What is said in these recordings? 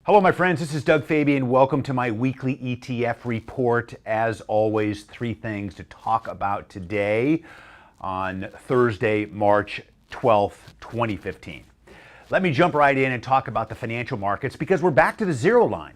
Hello, my friends. This is Doug Fabian. Welcome to my weekly ETF report. As always, three things to talk about today on Thursday, March 12th, 2015. Let me jump right in and talk about the financial markets because we're back to the zero line.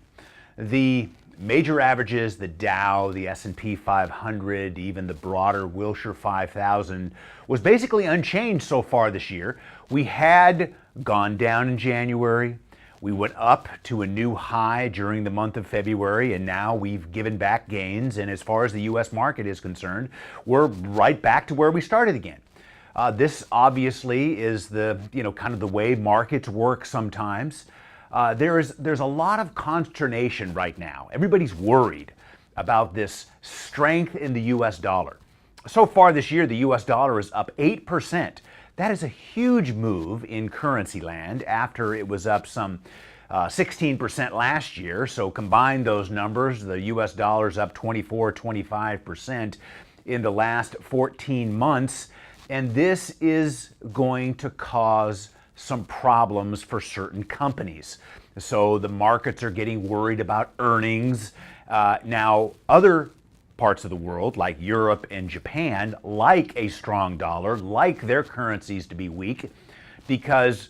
The major averages, the Dow, the S&P 500, even the broader Wilshire 5000 was basically unchanged so far this year. We had gone down in January. We went up to a new high during the month of February, and now we've given back gains. And as far as the U.S. market is concerned, we're right back to where we started again. This obviously is the kind of the way markets work sometimes. There's a lot of consternation right now. Everybody's worried about this strength in the U.S. dollar. So far this year, the U.S. dollar is up 8%. That is a huge move in currency land after it was up some 16% last year. So combine those numbers, the US dollar's up 25% in the last 14 months. And this is going to cause some problems for certain companies. So the markets are getting worried about earnings. Now, other parts of the world like Europe and Japan like a strong dollar, like their currencies to be weak, because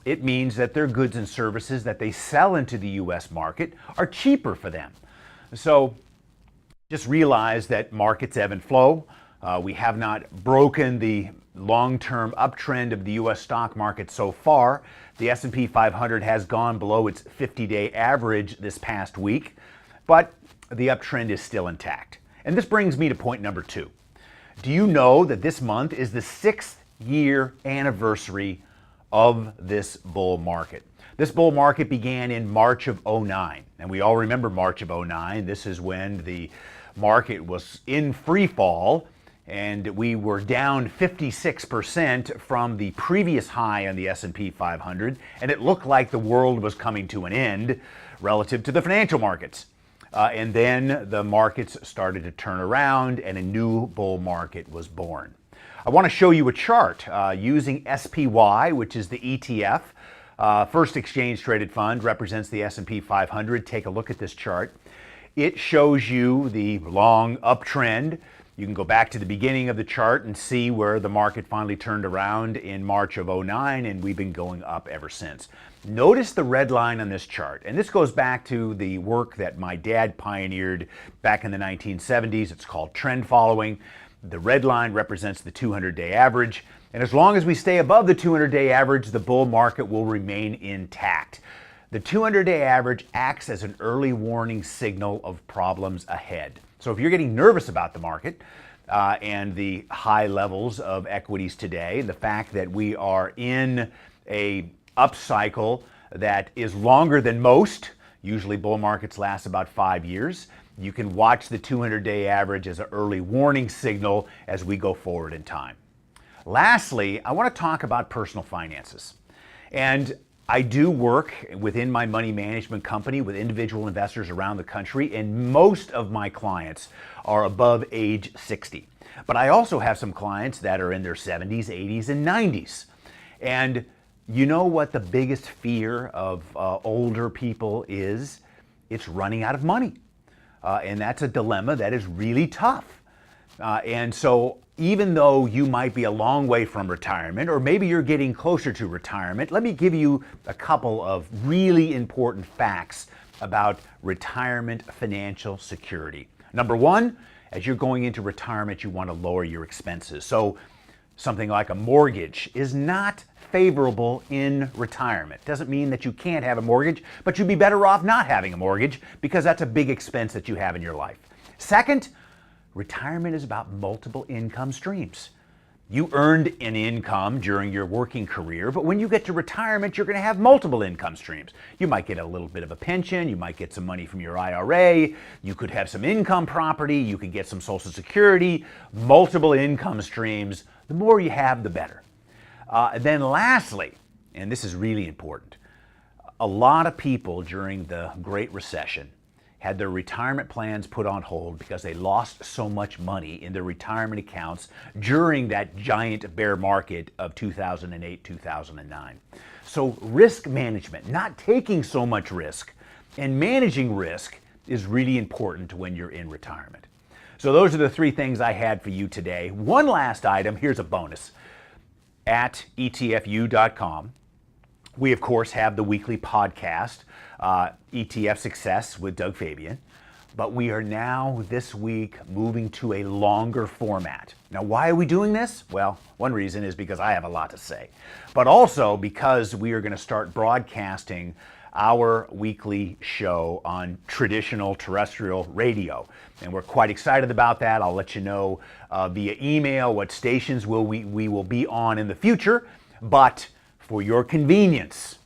it means that their goods and services that they sell into the US market are cheaper for them. So just realize that markets ebb and flow. We have not broken the long-term uptrend of the US stock market so far. The S&P 500 has gone below its 50-day average this past week, but the uptrend is still intact. And this brings me to point number 2. Do you know that this month is the 6th year anniversary of this bull market? This bull market began in March of 2009, and we all remember March of 2009. This is when the market was in free fall, and we were down 56% from the previous high on the S&P 500, and it looked like the world was coming to an end relative to the financial markets. And then the markets started to turn around and a new bull market was born. I want to show you a chart using SPY, which is the ETF. First Exchange Traded Fund, represents the S&P 500. Take a look at this chart. It shows you the long uptrend. You can go back to the beginning of the chart and see where the market finally turned around in March of 2009, and we've been going up ever since. Notice the red line on this chart, and this goes back to the work that my dad pioneered back in the 1970s. It's called trend following. The red line represents the 200-day average, and as long as we stay above the 200-day average, the bull market will remain intact. The 200-day average acts as an early warning signal of problems ahead. So if you're getting nervous about the market and the high levels of equities today, the fact that we are in a upcycle that is longer than most, usually bull markets last about 5 years, you can watch the 200-day average as an early warning signal as we go forward in time. Lastly, I want to talk about personal finances. And I do work within my money management company with individual investors around the country, and most of my clients are above age 60. But I also have some clients that are in their 70s, 80s, and 90s. And you know what the biggest fear of older people is? It's running out of money. And that's a dilemma that is really tough. And so even though you might be a long way from retirement, or maybe you're getting closer to retirement, let me give you a couple of really important facts about retirement financial security. Number one, as you're going into retirement, you want to lower your expenses. So something like a mortgage is not favorable in retirement. Doesn't mean that you can't have a mortgage, but you'd be better off not having a mortgage because that's a big expense that you have in your life. Second, retirement is about multiple income streams. You earned an income during your working career, but when you get to retirement, you're going to have multiple income streams. You might get a little bit of a pension, you might get some money from your IRA, you could have some income property, you could get some Social Security, multiple income streams. The more you have, the better. Then lastly, and this is really important, a lot of people during the Great Recession had their retirement plans put on hold because they lost so much money in their retirement accounts during that giant bear market of 2008, 2009. So risk management, not taking so much risk, And managing risk is really important when you're in retirement. So those are the three things I had for you today. One last item, here's a bonus. At etfu.com, we of course have the weekly podcast, ETF Success with Doug Fabian, but we are now this week moving to a longer format. Now, why are we doing this? Well, one reason is because I have a lot to say, but also because we are going to start broadcasting our weekly show on traditional terrestrial radio. And we're quite excited about that. I'll let you know via email what stations we will be on in the future. But for your convenience,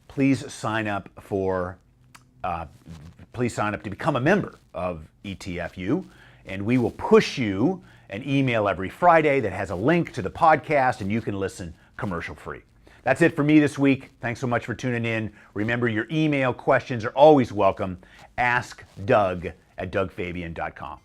please sign up to become a member of ETFU, and we will push you an email every Friday that has a link to the podcast, and you can listen commercial free. That's it for me this week. Thanks so much for tuning in. Remember, your email questions are always welcome. Ask Doug at dougfabian.com.